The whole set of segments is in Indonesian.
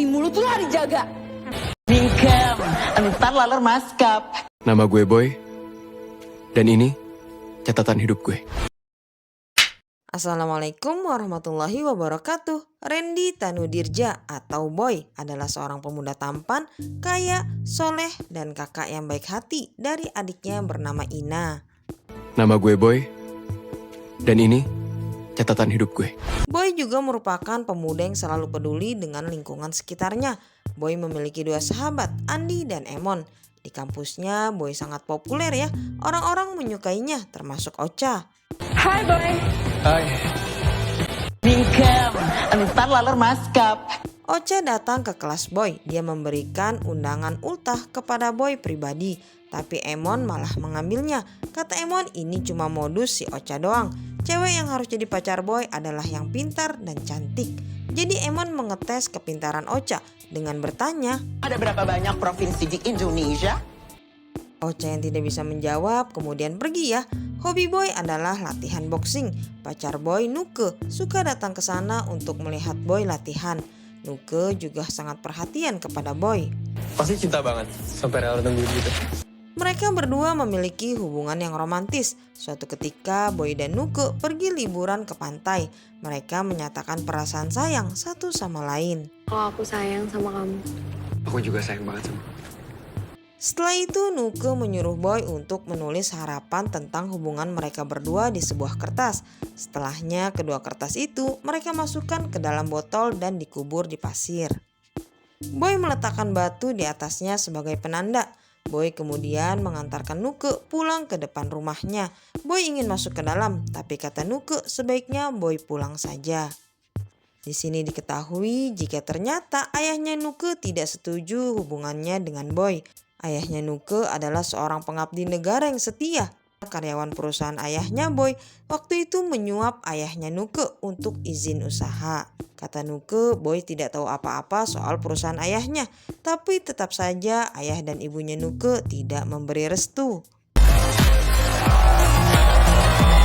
tapi mulut lu harus dijaga. Bingkem, entar laler maskap. Nama gue Boy, dan ini catatan hidup gue. Assalamualaikum warahmatullahi wabarakatuh. Randy Tanudirja atau Boy adalah seorang pemuda tampan, kaya, soleh, dan kakak yang baik hati dari adiknya yang bernama Ina. Nama gue Boy, dan ini catatan hidup gue. Boy juga merupakan pemuda yang selalu peduli dengan lingkungan sekitarnya. Boy memiliki dua sahabat, Andi dan Emon. Di kampusnya, Boy sangat populer ya. Orang-orang menyukainya, termasuk Ocha. Hai Boy. Hai. Bingkem, entar laler maskap. Ocha datang ke kelas Boy. Dia memberikan undangan ultah kepada Boy pribadi. Tapi Emon malah mengambilnya. Kata Emon, ini cuma modus si Ocha doang. Cewek yang harus jadi pacar Boy adalah yang pintar dan cantik. Jadi Emon mengetes kepintaran Ocha dengan bertanya, Ada berapa banyak provinsi di Indonesia? Ocha yang tidak bisa menjawab kemudian pergi ya. Hobi Boy adalah latihan boxing. Pacar Boy, Nuke, suka datang ke sana untuk melihat Boy latihan. Nuke juga sangat perhatian kepada Boy. Pasti cinta banget, sampai rela nungguin gitu. Mereka berdua memiliki hubungan yang romantis. Suatu ketika Boy dan Nuke pergi liburan ke pantai. Mereka menyatakan perasaan sayang satu sama lain. Kalau aku sayang sama kamu. Aku juga sayang banget sama kamu. Setelah itu Nuke menyuruh Boy untuk menulis harapan tentang hubungan mereka berdua di sebuah kertas. Setelahnya kedua kertas itu mereka masukkan ke dalam botol dan dikubur di pasir. Boy meletakkan batu di atasnya sebagai penanda. Boy kemudian mengantarkan Nuke pulang ke depan rumahnya. Boy ingin masuk ke dalam, tapi kata Nuke sebaiknya Boy pulang saja. Di sini diketahui jika ternyata ayahnya Nuke tidak setuju hubungannya dengan Boy. Ayahnya Nuke adalah seorang pengabdi negara yang setia. Karyawan perusahaan ayahnya Boy waktu itu menyuap ayahnya Nuke untuk izin usaha. Kata Nuke, Boy tidak tahu apa-apa soal perusahaan ayahnya. Tapi tetap saja ayah dan ibunya Nuke tidak memberi restu.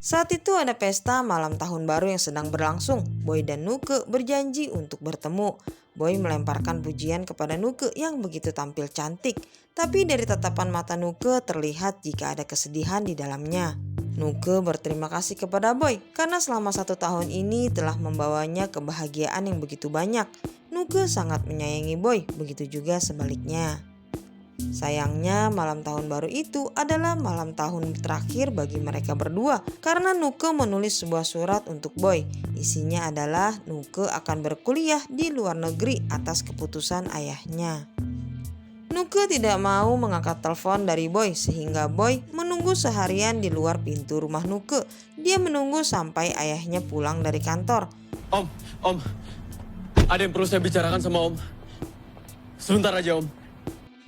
Saat itu ada pesta malam tahun baru yang sedang berlangsung. Boy dan Nuke berjanji untuk bertemu. Boy melemparkan pujian kepada Nuke yang begitu tampil cantik. Tapi dari tatapan mata Nuke terlihat jika ada kesedihan di dalamnya. Nuke berterima kasih kepada Boy karena selama 1 tahun ini telah membawanya kebahagiaan yang begitu banyak. Nuke sangat menyayangi Boy, begitu juga sebaliknya. Sayangnya malam tahun baru itu adalah malam tahun terakhir bagi mereka berdua karena Nuke menulis sebuah surat untuk Boy. Isinya adalah Nuke akan berkuliah di luar negeri atas keputusan ayahnya. Nuke tidak mau mengangkat telepon dari Boy sehingga Boy menunggu seharian di luar pintu rumah Nuke. Dia menunggu sampai ayahnya pulang dari kantor. Om, ada yang perlu saya bicarakan sama Om. Sebentar aja Om.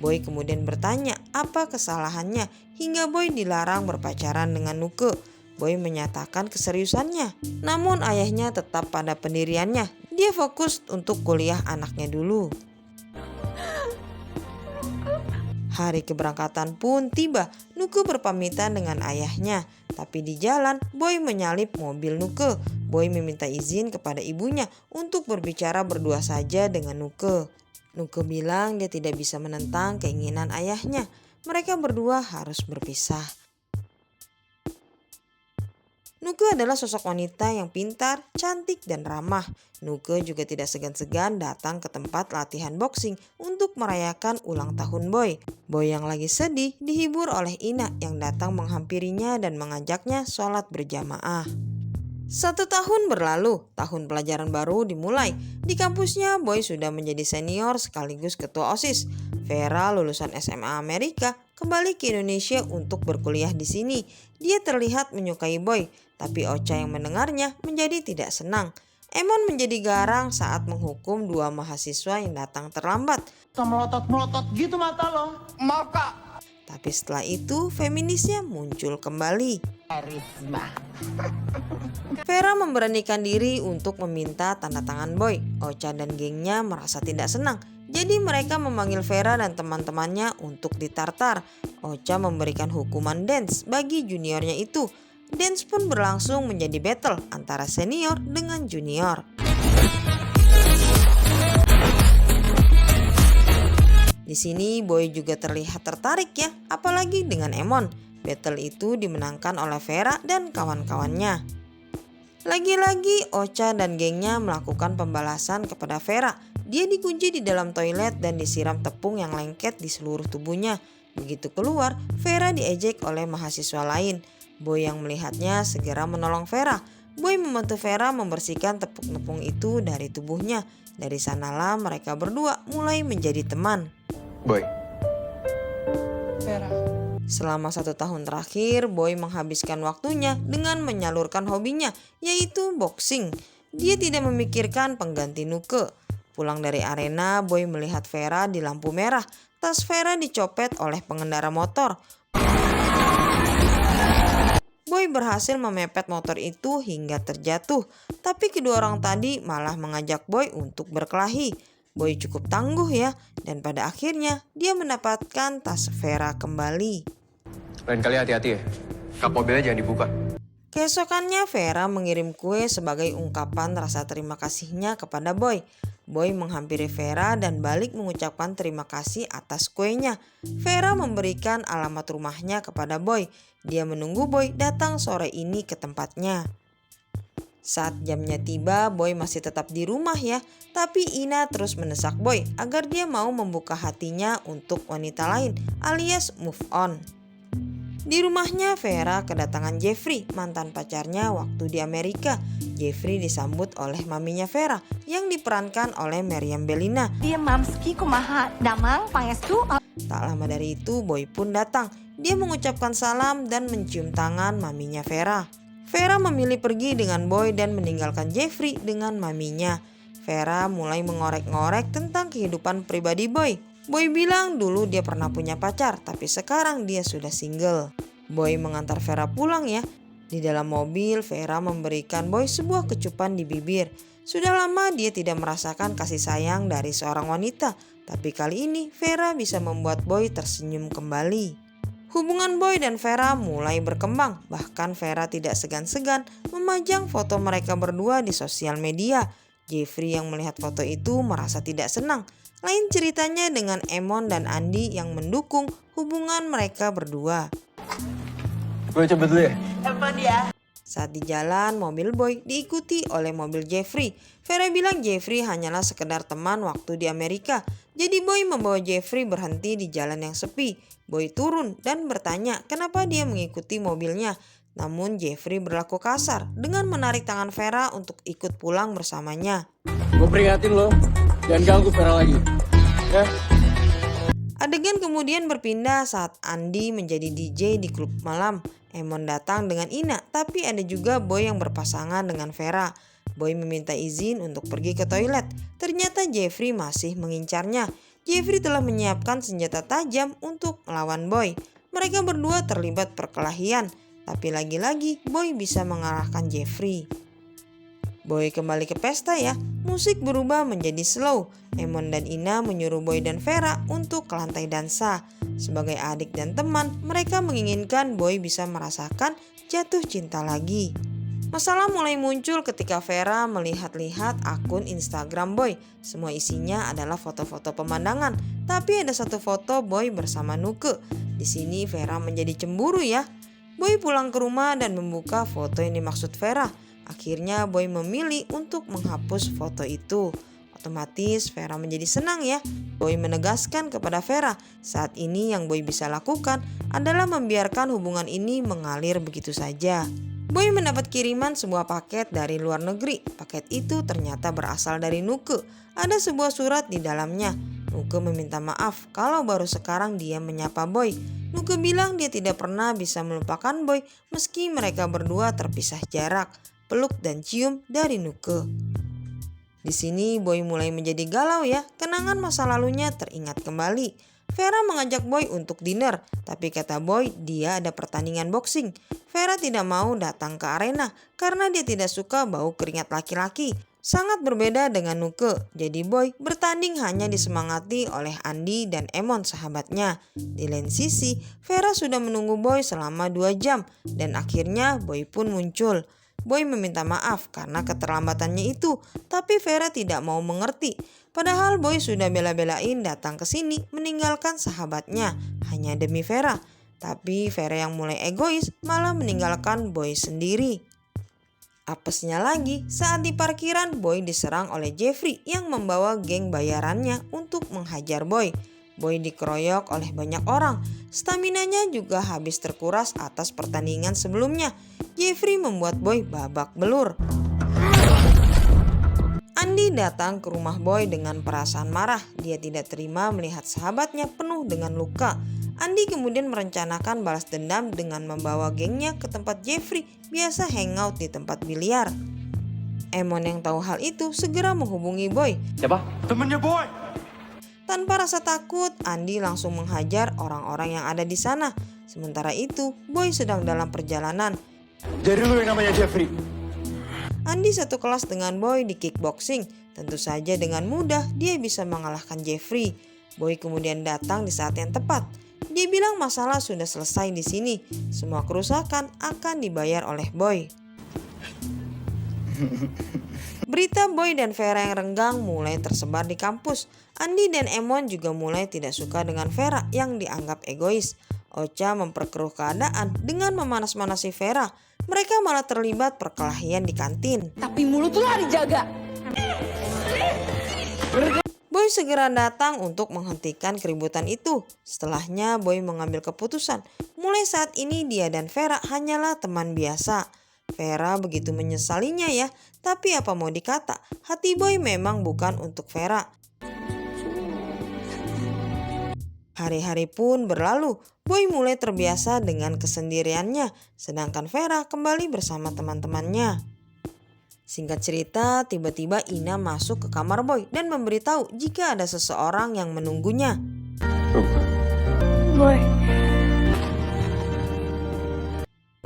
Boy kemudian bertanya apa kesalahannya hingga Boy dilarang berpacaran dengan Nuke. Boy menyatakan keseriusannya, namun ayahnya tetap pada pendiriannya. Dia fokus untuk kuliah anaknya dulu. Hari keberangkatan pun tiba. Nuke berpamitan dengan ayahnya. Tapi di jalan, Boy menyalip mobil Nuke. Boy meminta izin kepada ibunya untuk berbicara berdua saja dengan Nuke. Nuke bilang dia tidak bisa menentang keinginan ayahnya. Mereka berdua harus berpisah. Nuke adalah sosok wanita yang pintar, cantik, dan ramah. Nuke juga tidak segan-segan datang ke tempat latihan boxing untuk merayakan ulang tahun Boy. Boy yang lagi sedih dihibur oleh Ina yang datang menghampirinya dan mengajaknya sholat berjamaah. 1 tahun berlalu, tahun pelajaran baru dimulai. Di kampusnya Boy sudah menjadi senior sekaligus ketua OSIS. Vera lulusan SMA Amerika kembali ke Indonesia untuk berkuliah di sini. Dia terlihat menyukai Boy, tapi Ocha yang mendengarnya menjadi tidak senang. Emon menjadi garang saat menghukum 2 mahasiswa yang datang terlambat. Melotot-melotot gitu mata lo. Mau kak. Tapi setelah itu feminisnya muncul kembali. Karisma. Vera memberanikan diri untuk meminta tanda tangan Boy. Ocha dan gengnya merasa tidak senang. Jadi mereka memanggil Vera dan teman-temannya untuk ditartar. Ocha memberikan hukuman dance bagi juniornya itu. Dance pun berlangsung menjadi battle antara senior dengan junior. Di sini Boy juga terlihat tertarik ya, apalagi dengan Emon. Battle itu dimenangkan oleh Vera dan kawan-kawannya. Lagi-lagi Ocha dan gengnya melakukan pembalasan kepada Vera. Dia dikunci di dalam toilet dan disiram tepung yang lengket di seluruh tubuhnya. Begitu keluar, Vera diejek oleh mahasiswa lain. Boy yang melihatnya segera menolong Vera. Boy membantu Vera membersihkan tepung-tepung itu dari tubuhnya. Dari sanalah mereka berdua mulai menjadi teman. Boy, Vera. Selama 1 tahun terakhir, Boy menghabiskan waktunya dengan menyalurkan hobinya, yaitu boxing. Dia tidak memikirkan pengganti Nuke. Pulang dari arena, Boy melihat Vera di lampu merah. Tas Vera dicopet oleh pengendara motor. Boy berhasil memepet motor itu hingga terjatuh. Tapi kedua orang tadi malah mengajak Boy untuk berkelahi. Boy cukup tangguh ya, dan pada akhirnya dia mendapatkan tas Vera kembali. lain kali hati-hati ya. Kap mobilnya jangan dibuka. Keesokannya Vera mengirim kue sebagai ungkapan rasa terima kasihnya kepada Boy. Boy menghampiri Vera dan balik mengucapkan terima kasih atas kuenya. Vera memberikan alamat rumahnya kepada Boy. Dia menunggu Boy datang sore ini ke tempatnya. Saat jamnya tiba, Boy masih tetap di rumah ya. Tapi Ina terus mendesak Boy agar dia mau membuka hatinya untuk wanita lain alias move on. Di rumahnya Vera kedatangan Jeffrey, mantan pacarnya waktu di Amerika. Jeffrey disambut oleh maminya Vera yang diperankan oleh Meriam Bellina. Dia mamski kumaha damang pangestu. Tak lama dari itu Boy pun datang. Dia mengucapkan salam dan mencium tangan maminya Vera. Vera memilih pergi dengan Boy dan meninggalkan Jeffrey dengan maminya. Vera mulai mengorek-ngorek tentang kehidupan pribadi Boy. Boy bilang dulu dia pernah punya pacar, tapi sekarang dia sudah single. Boy mengantar Vera pulang ya. Di dalam mobil, Vera memberikan Boy sebuah kecupan di bibir. Sudah lama dia tidak merasakan kasih sayang dari seorang wanita. Tapi kali ini Vera bisa membuat Boy tersenyum kembali. Hubungan Boy dan Vera mulai berkembang. Bahkan Vera tidak segan-segan memajang foto mereka berdua di sosial media. Jeffrey yang melihat foto itu merasa tidak senang. Lain ceritanya dengan Emon dan Andi yang mendukung hubungan mereka berdua. Gue coba dulu ya. Emang ya. Saat di jalan, mobil Boy diikuti oleh mobil Jeffrey. Vera bilang Jeffrey hanyalah sekedar teman waktu di Amerika. Jadi Boy membawa Jeffrey berhenti di jalan yang sepi. Boy turun dan bertanya kenapa dia mengikuti mobilnya. Namun Jeffrey berlaku kasar dengan menarik tangan Vera untuk ikut pulang bersamanya. Gue peringatin lo, jangan ganggu Vera lagi. Ya. Adegan kemudian berpindah saat Andi menjadi DJ di klub malam. Emon datang dengan Ina, tapi ada juga Boy yang berpasangan dengan Vera. Boy meminta izin untuk pergi ke toilet. Ternyata Jeffrey masih mengincarnya. Jeffrey telah menyiapkan senjata tajam untuk melawan Boy. Mereka berdua terlibat perkelahian, tapi lagi-lagi Boy bisa mengalahkan Jeffrey. Boy kembali ke pesta ya. Musik berubah menjadi slow. Emon dan Ina menyuruh Boy dan Vera untuk ke lantai dansa. Sebagai adik dan teman, mereka menginginkan Boy bisa merasakan jatuh cinta lagi. Masalah mulai muncul ketika Vera melihat-lihat akun Instagram Boy. Semua isinya adalah foto-foto pemandangan, tapi ada satu foto Boy bersama Nuke. Di sini Vera menjadi cemburu ya. Boy pulang ke rumah dan membuka foto yang dimaksud Vera. Akhirnya Boy memilih untuk menghapus foto itu. Otomatis Vera menjadi senang ya. Boy menegaskan kepada Vera, saat ini yang Boy bisa lakukan adalah membiarkan hubungan ini mengalir begitu saja. Boy mendapat kiriman sebuah paket dari luar negeri. Paket itu ternyata berasal dari Nuke. Ada sebuah surat di dalamnya. Nuke meminta maaf kalau baru sekarang dia menyapa Boy. Nuke bilang dia tidak pernah bisa melupakan Boy meski mereka berdua terpisah jarak. Peluk dan cium dari Nuke. Di sini Boy mulai menjadi galau ya, kenangan masa lalunya teringat kembali. Vera mengajak Boy untuk dinner, tapi kata Boy dia ada pertandingan boxing. Vera tidak mau datang ke arena karena dia tidak suka bau keringat laki-laki. Sangat berbeda dengan Nuke, jadi Boy bertanding hanya disemangati oleh Andi dan Emon sahabatnya. Di lain sisi, Vera sudah menunggu Boy selama 2 jam dan akhirnya Boy pun muncul. Boy meminta maaf karena keterlambatannya itu, tapi Vera tidak mau mengerti. Padahal Boy sudah bela-belain datang ke sini meninggalkan sahabatnya hanya demi Vera. Tapi Vera yang mulai egois malah meninggalkan Boy sendiri. Apesnya lagi saat di parkiran Boy diserang oleh Jeffrey yang membawa geng bayarannya untuk menghajar Boy. Boy dikeroyok oleh banyak orang. Staminanya juga habis terkuras atas pertandingan sebelumnya. Jeffrey membuat Boy babak belur. Andi datang ke rumah Boy dengan perasaan marah. Dia tidak terima melihat sahabatnya penuh dengan luka. Andi kemudian merencanakan balas dendam dengan membawa gengnya ke tempat Jeffrey biasa hangout di tempat biliar. Emon yang tahu hal itu segera menghubungi Boy. Siapa? Temennya Boy. Tanpa rasa takut, Andi langsung menghajar orang-orang yang ada di sana. Sementara itu, Boy sedang dalam perjalanan. Jadi lu yang namanya Jeffrey? Andi satu kelas dengan Boy di kickboxing. Tentu saja dengan mudah dia bisa mengalahkan Jeffrey. Boy kemudian datang di saat yang tepat. Dia bilang masalah sudah selesai di sini. Semua kerusakan akan dibayar oleh Boy. Berita Boy dan Vera yang renggang mulai tersebar di kampus. Andi dan Emon juga mulai tidak suka dengan Vera yang dianggap egois. Ocha memperkeruh keadaan dengan memanas-manasi Vera. Mereka malah terlibat perkelahian di kantin. Tapi mulut lu dijaga. Boy segera datang untuk menghentikan keributan itu. Setelahnya Boy mengambil keputusan. Mulai saat ini dia dan Vera hanyalah teman biasa. Vera begitu menyesalinya ya. Tapi apa mau dikata, hati Boy memang bukan untuk Vera. Hari-hari pun berlalu. Boy mulai terbiasa dengan kesendiriannya, sedangkan Vera kembali bersama teman-temannya. Singkat cerita, tiba-tiba Ina masuk ke kamar Boy dan memberitahu jika ada seseorang yang menunggunya. Boy.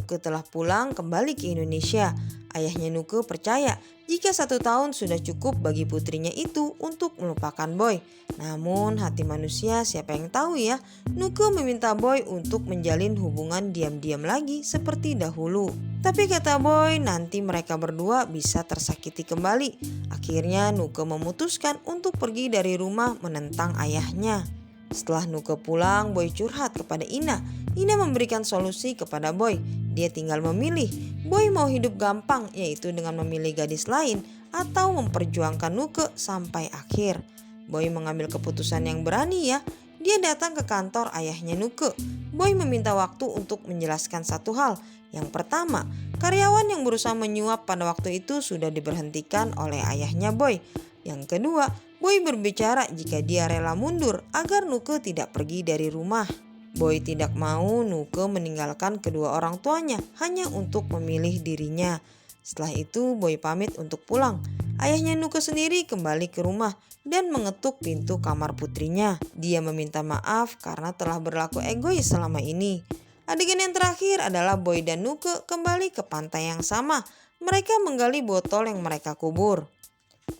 Nuke telah pulang kembali ke Indonesia. Ayahnya Nuke percaya jika 1 tahun sudah cukup bagi putrinya itu untuk melupakan Boy. Namun hati manusia siapa yang tahu ya. Nuke meminta Boy untuk menjalin hubungan diam-diam lagi seperti dahulu. Tapi kata Boy nanti mereka berdua bisa tersakiti kembali. Akhirnya Nuke memutuskan untuk pergi dari rumah menentang ayahnya. Setelah Nuke pulang, Boy curhat kepada Ina. Ina memberikan solusi kepada Boy. Dia tinggal memilih. Boy mau hidup gampang, yaitu dengan memilih gadis lain atau memperjuangkan Nuke sampai akhir. Boy mengambil keputusan yang berani ya. Dia datang ke kantor ayahnya Nuke. Boy meminta waktu untuk menjelaskan satu hal. Yang pertama, karyawan yang berusaha menyuap pada waktu itu sudah diberhentikan oleh ayahnya Boy. Yang kedua, Boy berbicara jika dia rela mundur agar Nuke tidak pergi dari rumah. Boy tidak mau Nuke meninggalkan kedua orang tuanya hanya untuk memilih dirinya. Setelah itu Boy pamit untuk pulang. Ayahnya Nuke sendiri kembali ke rumah dan mengetuk pintu kamar putrinya. Dia meminta maaf karena telah berlaku egois selama ini. Adegan yang terakhir adalah Boy dan Nuke kembali ke pantai yang sama. Mereka menggali botol yang mereka kubur.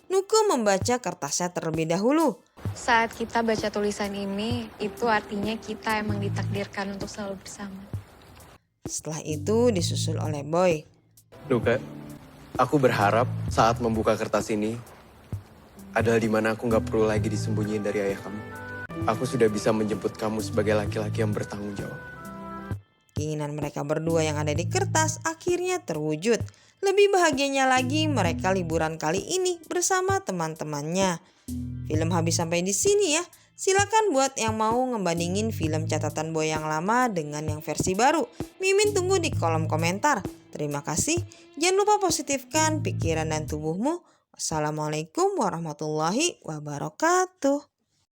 Nuke membaca kertasnya terlebih dahulu. Saat kita baca tulisan ini, itu artinya kita emang ditakdirkan untuk selalu bersama. Setelah itu disusul oleh Boy. Nuke, aku berharap saat membuka kertas ini adalah dimana aku gak perlu lagi disembunyiin dari ayah kamu. Aku sudah bisa menjemput kamu sebagai laki-laki yang bertanggung jawab. Keinginan mereka berdua yang ada di kertas akhirnya terwujud. Lebih bahagianya lagi mereka liburan kali ini bersama teman-temannya. Film habis sampai di sini ya. Silakan buat yang mau ngebandingin film catatan Boy yang lama dengan yang versi baru. Mimin tunggu di kolom komentar. Terima kasih. Jangan lupa positifkan pikiran dan tubuhmu. Wassalamualaikum warahmatullahi wabarakatuh.